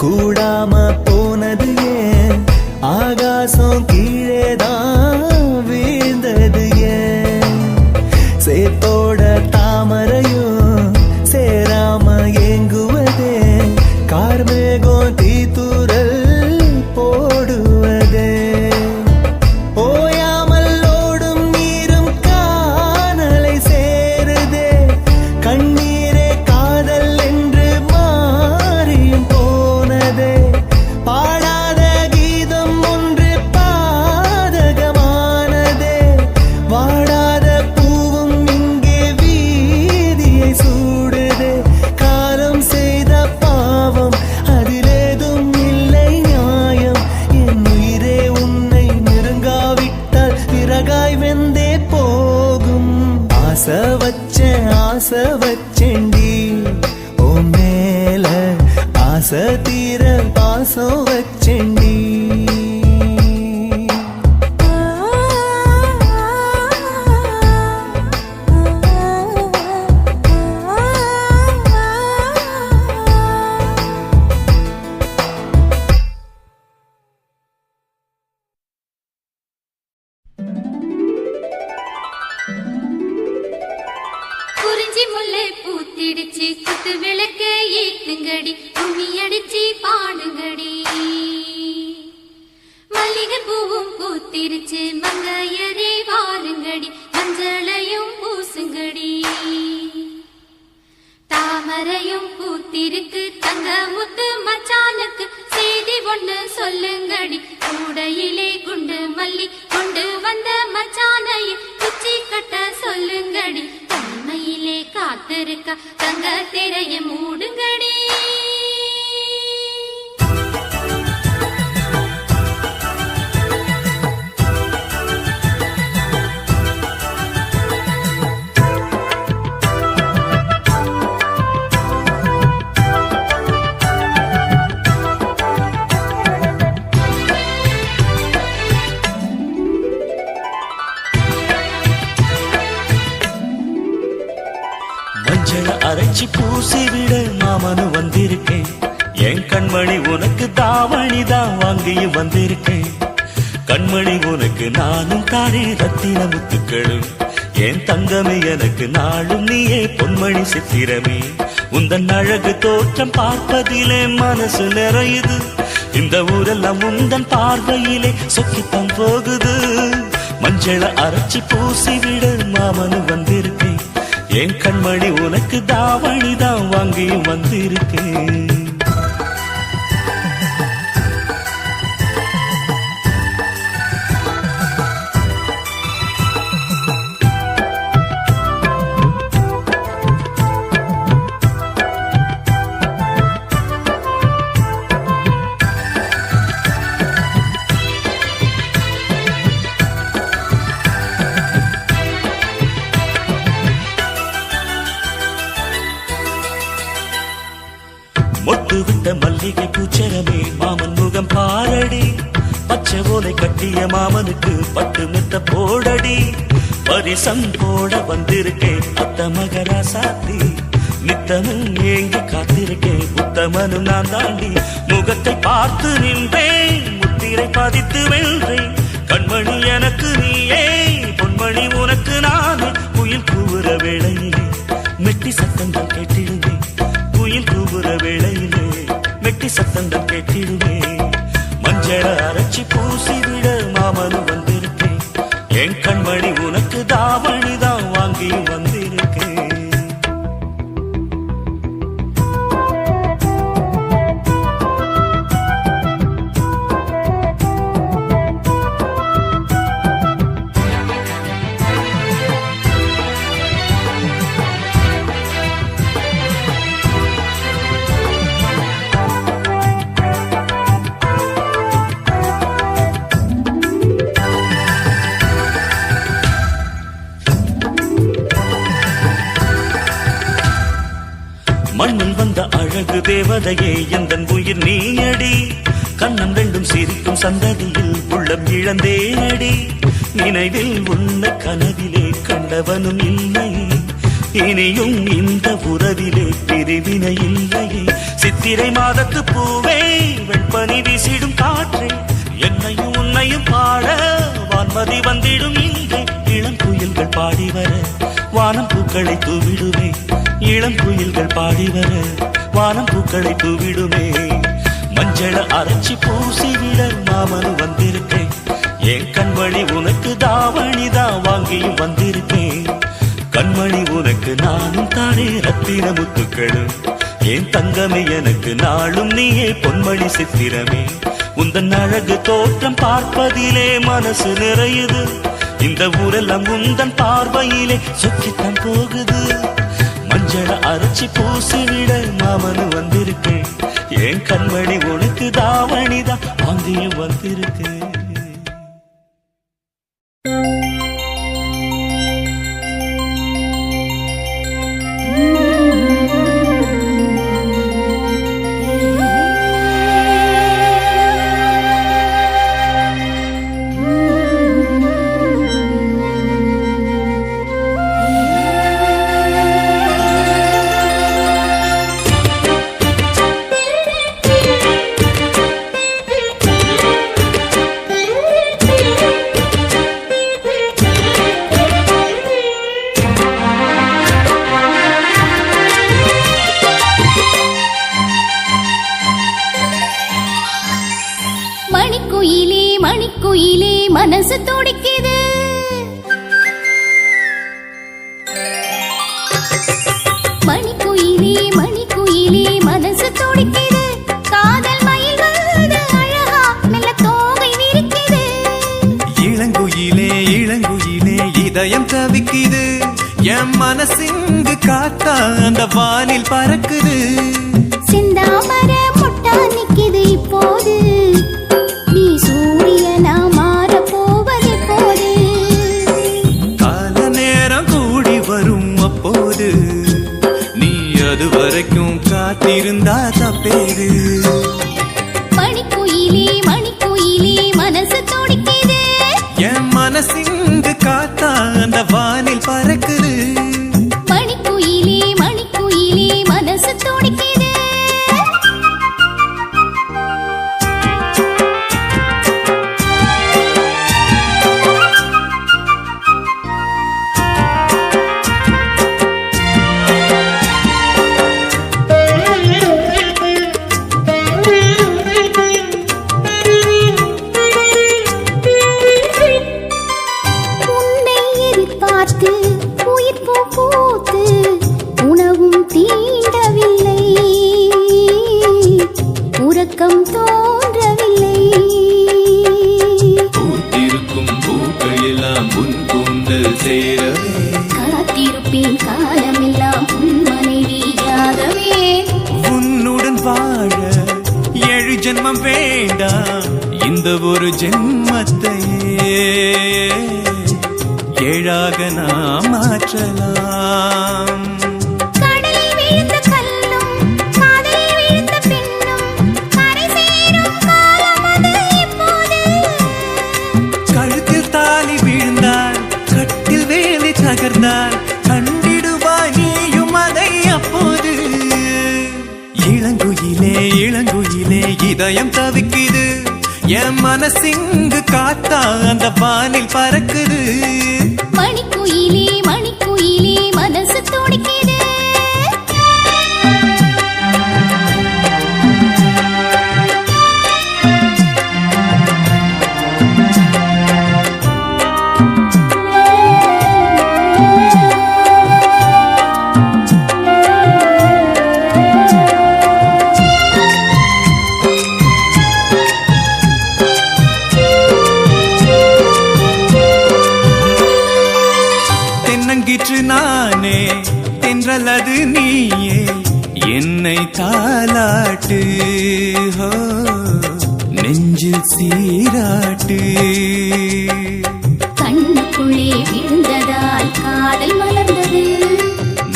கூடாம போனது ஏன் ஆகாசம் கீழேதான் வீழ்ந்தது ஏன் சேத்தோட தாமரையும் சேராம ஏங்குவதே கார்மேகம் தீத்துரல் போடுவதே ஓயாமல் ஓடும் நீரும் காணலை சேருதே கண்ணீரே காதல் என்று மாறியும் போனதே பாடாத கீதம் ஒன்று பாதகமானதே வாடாத பூவும் இங்கே வீதியை சூடுதே காலம் செய்த பாவம் அதிலேதும் இல்லை நியாயம் என் உயிரே உன்னை நெருங்காவிட்டால் பிறகாய் வெந்தே போகும் ஆசை வச்சேன்டி ஓ மேல ஆசை தீர பாசம் வச்சேன்டி குறிஞ்சி முல்லை பூத்திடுச்சு குத்து விளக்க ஏத்துங்கடி கும்மி அடிச்சு பாடுங்கடி மல்லிகை பூவும் பூத்திருச்சு மங்கையரே வாருங்கடி மஞ்சளையும் பூசுங்கடி தாமரையும் பூத்திருக்கு தங்க முத்து மச்சானுக்கு செய்தி ஒண்ணு சொல்லுங்கடி கூடையிலே குண்டு மல்லி கொண்டு வந்த மச்சானையை குச்சி கட்ட சொல்லுங்கடி தன்மையிலே காத்திருக்க தங்க திரைய மூடுங்கடி மஞ்சள அரைச்சி பூசி விட மாமனு வந்திருக்கேன் என் கண்மணி உனக்கு தாவணி தான் வாங்கியும் வந்திருக்கேன் கண்மணி உனக்கு நானும் தானே ரத்தின முத்துக்களும் என் தங்கமே எனக்கு நாளும் நீயே பொன்மணி சித்திரமே உந்தன் அழகு தோற்றம் பார்ப்பதிலே மனசு நிறையுது இந்த ஊரெல்லாம் உந்தன் பார்வையிலே சொக்கித்தான் போகுது மஞ்சள அரைச்சி பூசி விட மாமனு வந்திருக்கேன் என் கண்மணி உனக்கு தாவணி தான் வாங்கியும் வந்திருக்கேன் மொட்டு விட்ட மல்லிகை பூச்சரமே மாமன் முகம் பாரடி பச்சை ஓலை கட்டிய மாமனுக்கு பட்டு மெத்த போடடி பரிசம் போட வந்திருக்கேன் அத்த மகரா சாத்தி நித்தமும் ஏங்கி காத்திருக்கேன் உத்தமனும் நான் தாண்டி முகத்தை பார்த்து நின்றேன் முத்திரை பதித்து வென்றேன் கண்மணி எனக்கு நீயே பொன்மணி உனக்கு நானே குயில் கூவுற வேளையிலே மெட்டி சத்தங்கள் கேட்டிடுவேன் குயில் கூவுற வேளையிலே மெட்டி சத்தங்கள் கேட்டிடுவே மஞ்சள அரைச்சி பூசி விட மாமனு வந்திருக்கேன் என் கண்மணி உனக்கு தாவணி தான் வாங்கி வந்திருக்கேன் மண்ணில் வந்த அழகு தேவதையே எந்தன் உயிர் நீயடி கண்ணம் ரெண்டும் சிரிக்கும் சந்ததியில் உள்ளம் இழந்தேனடி நினைவில் உன்னை கனவிலே கண்டவனும் இல்லையே இனியும் இந்த உறவிலே பிரிவினை இல்லையே சித்திரை மாதத்து பூவே வெண்பனி வீசிடும் காற்றே என்னையும் உன்னையும் பாட வான்மதி வந்திடும் இங்கே இளம் குயில்கள் பாடி வர வானம் பூக்களை தூவிடுமே இளம் குயில்கள் பாடி வர வானம் பூக்களை தூவிடுமே மஞ்சள அரைச்சி பூசிவிட மாமனு வந்திருக்கேன் என் கண்மணி உனக்கு தாவணிதான் வாங்கியும் வந்திருக்கேன் கண்மணி உனக்கு நானும் தானே ரத்தின முத்துக்களும் என் தங்கமே எனக்கு நாளும் நீயே பொன்மணி சித்திரமே உந்தன் அழகு தோற்றம் பார்ப்பதிலே மனசு நிறையுது இந்த ஊரெல்லாம் உந்தன் பார்வையிலே சுற்றித்தான் போகுது மஞ்சள அரைச்சி பூசிவிட மாமனு வந்திருக்கேன் என் கண்மணி உனக்கு தாவணிதான் வாங்கியும் வந்திருக்கேன் மணிக்குயிலே மனசு துடிக்குது மணிக்குயிலே மனசு துடிக்குது காதல் மயில் வந்து அழகா மெல்ல தோகை விரிக்குது இளங்குயிலே இதயம் தவிக்குது என் மனசிங்கு காத்தா அந்த வானில் பறக்குது செந்தாமர முட்டா நிக்குது இப்போது நீ சூரியனா மாற போவது போது கால நேரம் கூடி வரும் அப்போது நீ அது வரைக்கும் காத்திருந்தா தப்பேது மணிக்குயிலே மனசு துடிக்குது என் மனசிங்கு காத்தா அந்த வானில் பறக்குது மணிக்குயிலே மனசு துடிக்குது உறக்கம் தோன்றவில்லை பூத்திருக்கும் பூக்கள் எல்லாம் உன் கூந்தல் சேரவே காத்திருப்பேன் காலமெல்லாம் உன் மனைவியாகவே உன்னுடன் வாழ 7 ஜென்மம் வேண்டாம் இந்த ஒரு ஜென்மத்தையே 7ஆக நாம் மாற்றலாம் கடலில் விழுந்த கல்லும் காதலில் விழுந்த பெண்ணும் கரை சேரும் காலம் அது இப்போது கழுத்தில் தாலி வீழ்ந்தால் கட்டில் வேலை தகர்ந்தால் கண்டிடுவாய் நீயும் அதை அப்போது இளங்குயிலே இதயம் தவிக்குது என் மனசிங்கு காத்தா அந்த வானில் பறக்குது மணிக்குயிலே மனசு துடிக்குது நானே தென்றலது நீயே என்னை தாலாட்டு நெஞ்சில் சீராட்டு கண்ணுக்குள்ளே விழுந்ததால் காதல் மலர்ந்தது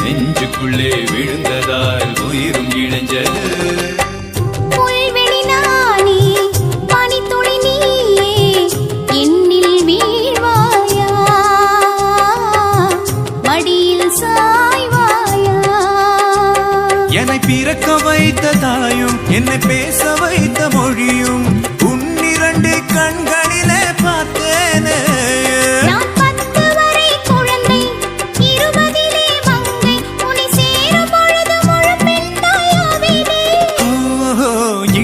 நெஞ்சுக்குள்ளே விழுந்ததால் உயிரும் இணைஞ்சது புல்வெளி நானே பனித்துளி நீயே என்னில் வீழ்வாயா மடியில் சாய்வாயா என்னை பிறக்க வைத்த தாயும் என்னை பேச வைத்த மொழியும் உன்னிரண்டு கண்களிலே பார்த்தேனே. நான் 10 வரை குழந்தை 20 மங்கை உன்னை சேரும் பொழுது முழு பெண்ணாயாவேனே. ஓஹோ,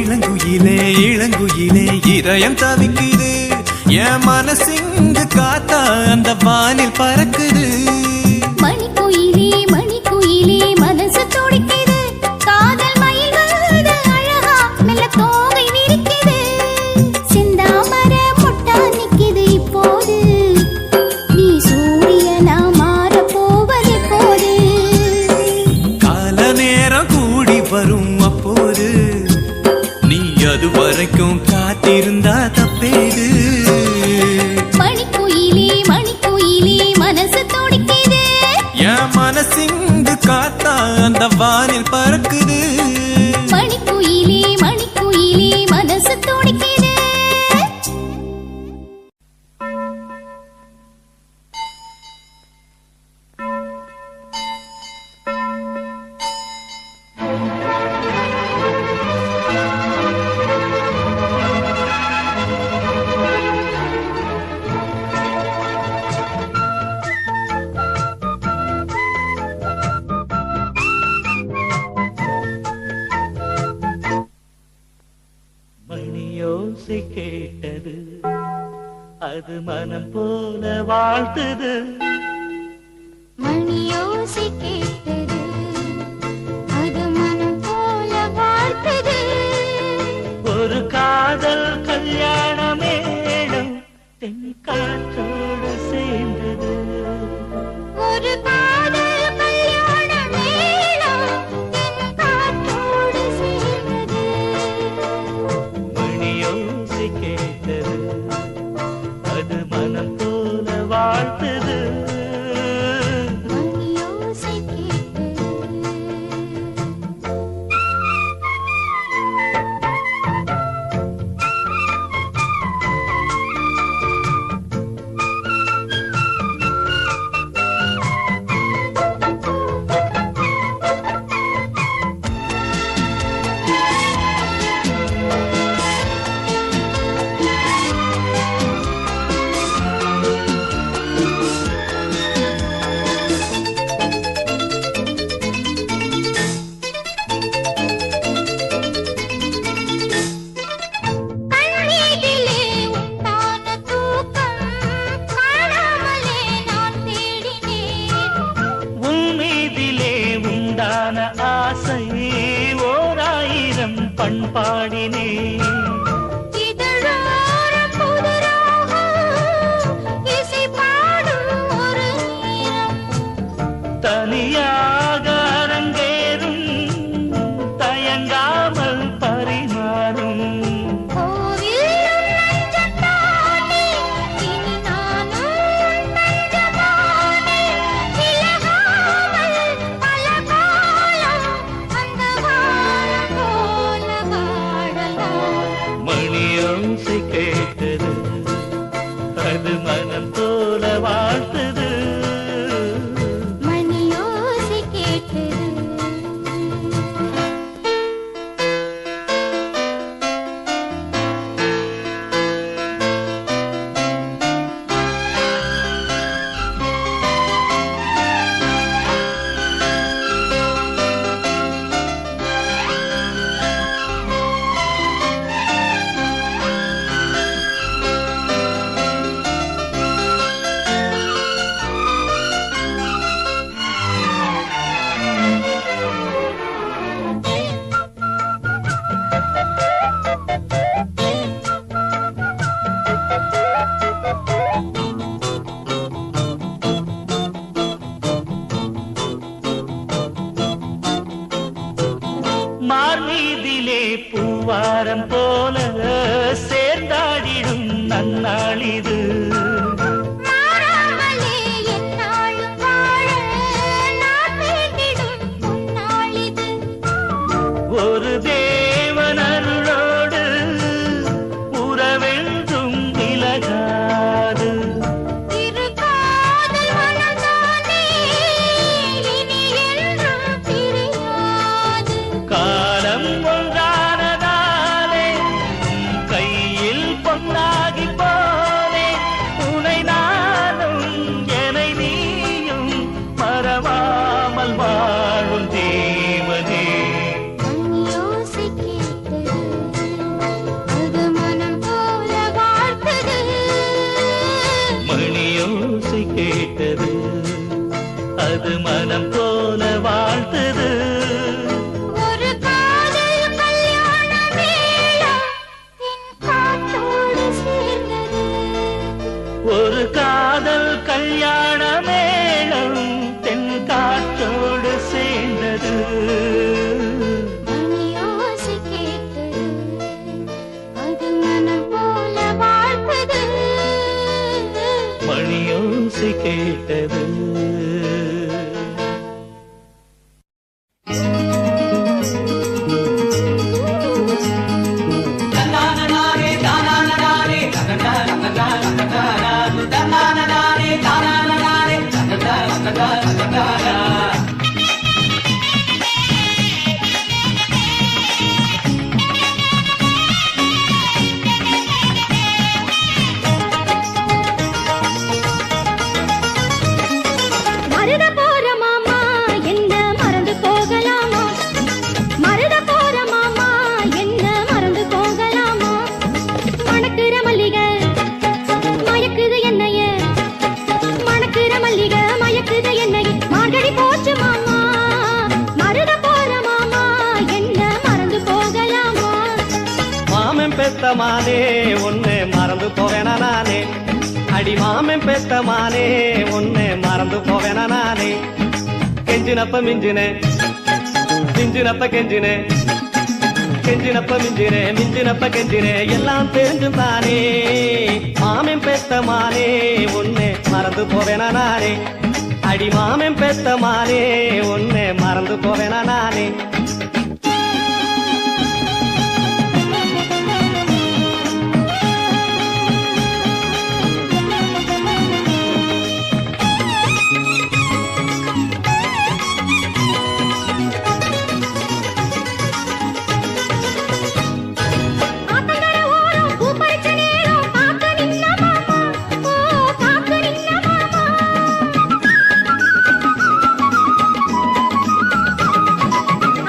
இளங்குயிலே இளங்குயிலே இதயம் தவிக்குது, என் மனசிங்கு காத்தா அந்த வானில் பறக்குது. மணிக்குயிலே மணிக்குயிலே மனசு துடிக்குது, காதல் மயில் வருது அழகா மெல்ல தோகை விரிக்குது. சிந்தாமர முட்டா நிக்குது இப்போது, நீ சூரியனா மாற போவது போது. கால நேரம் கூடி வரும் அப்போது, நீ அது வரைக்கும் காத்திருந்தா தப்பேது. மணிக்குயிலே மணிக்குயிலே மனசு துடிக்குது, என் மனசிங்கு காத்தா அந்த வானில் பறக்குது. மணிக்குயிலே மணிக்குயிலே மனசு துடிக்குது. மணியோசை கேட்டது, அது மனம் போல வாழ்த்துது. மணியோசை கேட்டது, அது மனம் போல வாழ்த்தது. ஒரு காதல் கல்யாண மேளம் தென்காற்றோடு சேர்ந்தது. ஒரு காதல் கல்யாண மேளம் என் காற்றோடு சேர்ந்தது. மணியோசை கேட்டது, அது மனம் போல வாழ்த்துது. மணியோசை கேட்டது. கண்ணீரிலே உண்டான தூக்கம் காணாமலே நான் தேடினேன். உன் மீதிலே உண்டான ஆசை ஓராயிரம் பண்பாடினேன். இதழோரம் புது ராகம் இசை பாடும் ஒரு நேரம். தனியாக அரங்கேறும் தயங்காமல் பரிமாறும். கோவிலும் நெஞ்சத்தானே, இனி நானும் நெஞ்சமானே. விலகாமல் பல காலம் அந்த வானம் போல வாழலாம். மணியோசை கேட்டது, அது மனம் போல வாழ்த்துது. மணியோசை கேட்டது. மார்மீதிலே பூவாரம் போல சேர்ந்தாடிடும் நன்னாளிது. மாறாமலே எந்நாளும் வாழ நான் வேண்டிடும் பொன்னாளிது. ஒரு தேவன் அருளோடு உறவென்றும் விலகாது. இரு காதல் மனம்தானே இனி என்றும் பிரியாது. கால ஓசை கேட்டது, அது மனம் போல வாழ்த்தது. ஒரு காதல் கல்யாண மேளம் என் காற்றோடு சேர்ந்தது. ஒரு காதல் கல்யாண மேளம் தென் காற்றோடு சேர்ந்தது. மணி ஓசை கேட்டது, அது மனம் போல வாழ்த்தது. மணியோசை கேட்டது. மருத போற மாமா என்ன மறந்து போகலாமா? மருத போற மாமா என்ன மறந்து போகலாமா? மணக்குற மல்லிகை மயக்குது என்னைய, மணக்குற மல்லிகை மயக்குது என்னைய, மார்கழி போச்சு மாமா. மருத போற மாமா என்ன மறந்து போகலாமா? மாமன் பெத்த மானே ஒன்னு மறந்து போவேனா நானே, அடி மாமன் பெத்த மானே ஒன்னு மறந்து போவேனா நானே. கெஞ்சினப்ப மிஞ்சினே, மிஞ்சினப்ப கெஞ்சினே, கெஞ்சினப்ப மிஞ்சினே, மிஞ்சினப்ப கெஞ்சினே, எல்லாம் தெரிஞ்சும் தானே. மாமன் பெத்த மானே ஒன்னு மறந்து போவேனா நானே, அடி மாமன் பெத்த மானே ஒன்னு மறந்து போவேனா நானே. ஆத்தங்கர ஓரம் பூ பறிச்ச நேரம் காக்க நின்ன மாமா, ஓ காக்க நின்ன மாமா.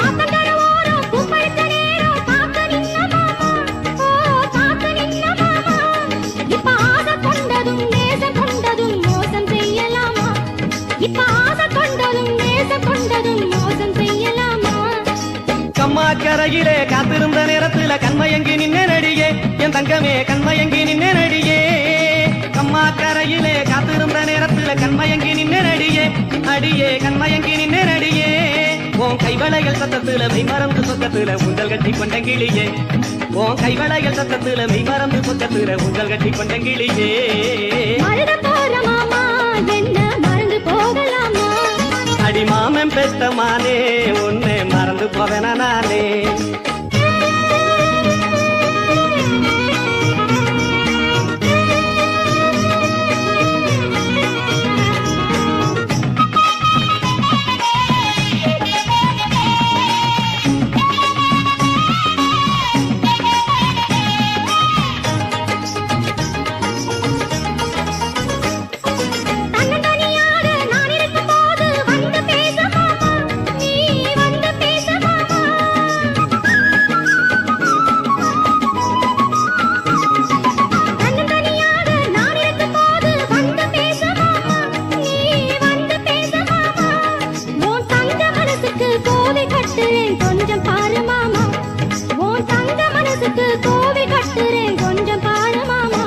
ஆத்தங்கர ஓரம் பூ பறிச்ச நேரம் காக்க நின்ன மாமா, ஓ காக்க நின்ன மாமா. இப்ப ஆசை கொண்டதும் நேசம் கொண்டதும் மோசம் செய்யலாமா? இப்ப ஆசை கொண்டதும் நேசம் கொண்டதும் மோசம் செய்யலாமா? கம்மா கரையிலே காத்திருந்த நேரத்துல கண்மயங்கி நின்ன நடிகே, என் தங்கமே கண்மயங்கி நின்ன நடிகே. கம்மா கரையிலே காத்திருந்த நேரத்துல கண்மயங்கி நின்ன நடிகே, அடியே கண்மயங்கி நின்ன நடிகே. உன் கைவளைகள் சத்தத்துல மெய்மறந்து சொக்கத்துல உங்கள் கட்டி கொண்ட கிளியே, உன் கைவளைகள் சத்தத்துல மெய்மறந்து சொக்கத்துல உங்கள் கட்டி கொண்ட கிளியே. மருத போற மாமா என்ன மறந்து போகலாமா? அடி மாமன் பெத்த மானே ஒன்னு மறந்து போவேனா நானே. தன்னந்தனியாக நான் இருக்கும்போது வந்து பேச மாமா, நீ வந்து பேச மாமா. தன்னந்தனியாக நான் இருக்கும்போது வந்து பேச மாமா, நீ வந்து பேச மாமா. உன் தங்க மனசுக்கு கோவை கட்டுறேன் கொஞ்சம் பாரு மாமா, உன் தங்க மனசுக்கு கோவை கட்டுறேன் கொஞ்சம் பாரு மாமா.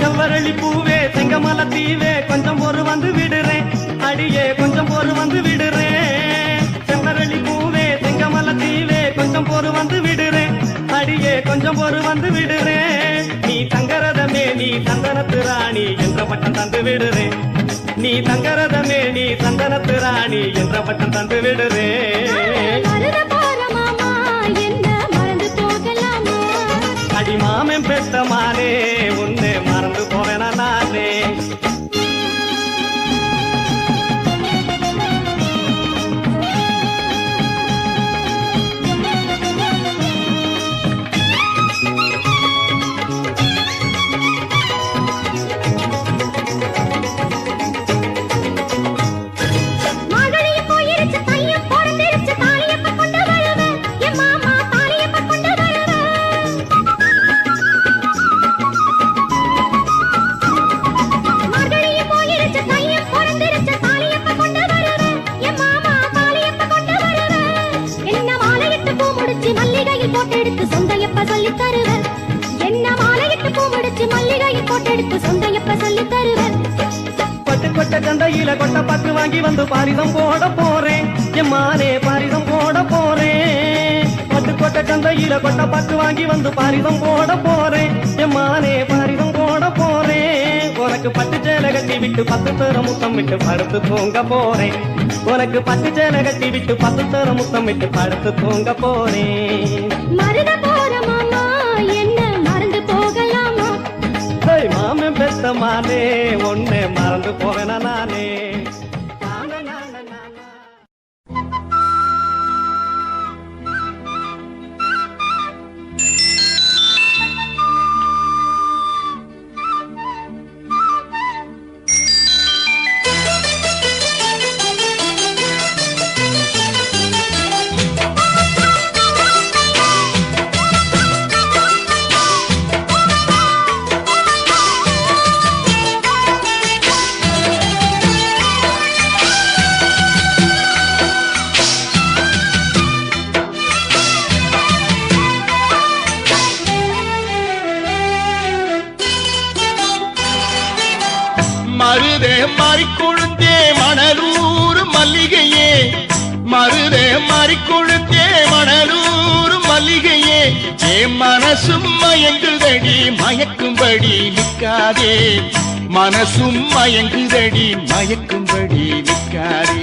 செவ்வரளி பூவே செங்கமல தீவே கொஞ்சம் பொறு வந்து விடுறேன், அடியே கொஞ்சம் பொறு வந்து விடுறேன். செவ்வரளி பூவே செங்கமல தீவே கொஞ்சம் பொறு வந்து விடுறேன், அடியே கொஞ்சம் பொறு வந்து விடுறேன். நீ தங்கரதமே நீ சந்தனத்து ராணி என்ற பட்டம் தந்து விடுறேன், நீ தங்கரதமே நீ சந்தனத்து ராணி என்ற பட்டம் தந்து விடுறேன். மருத போற மாமா என்ன மறந்து போகலாமா? அடி மாமன் பெத்த மானே உன்னை மறந்து போவேனா நானே. சொல்லி தருவேன் என்ன மாலையிட்டு பூ முடிச்சு மல்லிகையை போட்டெடுத்து சொந்த எப்ப சொல்லி தருவேன் பட்டு கொட்ட கந்தையில கொட்ட பத்து வாங்கி வந்து பாரிதம் போட போறேன் எம்மானே பாரிதம் போட போறேன் பட்டு கொட்ட கந்தையில கொட்ட பத்து வாங்கி வந்து பாரிதம் போட போறேன் எம்மானே பாரிதம் போட போறேன் உனக்கு பட்டு சேலை கட்டி விட்டு 10 தர முத்தம் விட்டு படுத்து தூங்க போறேன் உனக்கு பட்டு சேலை கட்டி விட்டு 10 தர முத்தம் விட்டு படுத்து தூங்க போறேன் மருத போற மாமா என்ன மறந்து போகலாமா மாமன் பெத்த மானே ஒண்ணு மறந்து போவேனா நானே மருதே மாறிக்கொழுந்தே மணலூர் மல்லிகையே மருதே மாறிக்கொழுந்தே மணலூர் மல்லிகையே என் மனசும் மயங்குதடி மயக்கும்படி நிற்காதே மனசும் மயங்குதடி மயக்கும்படி நிற்காதே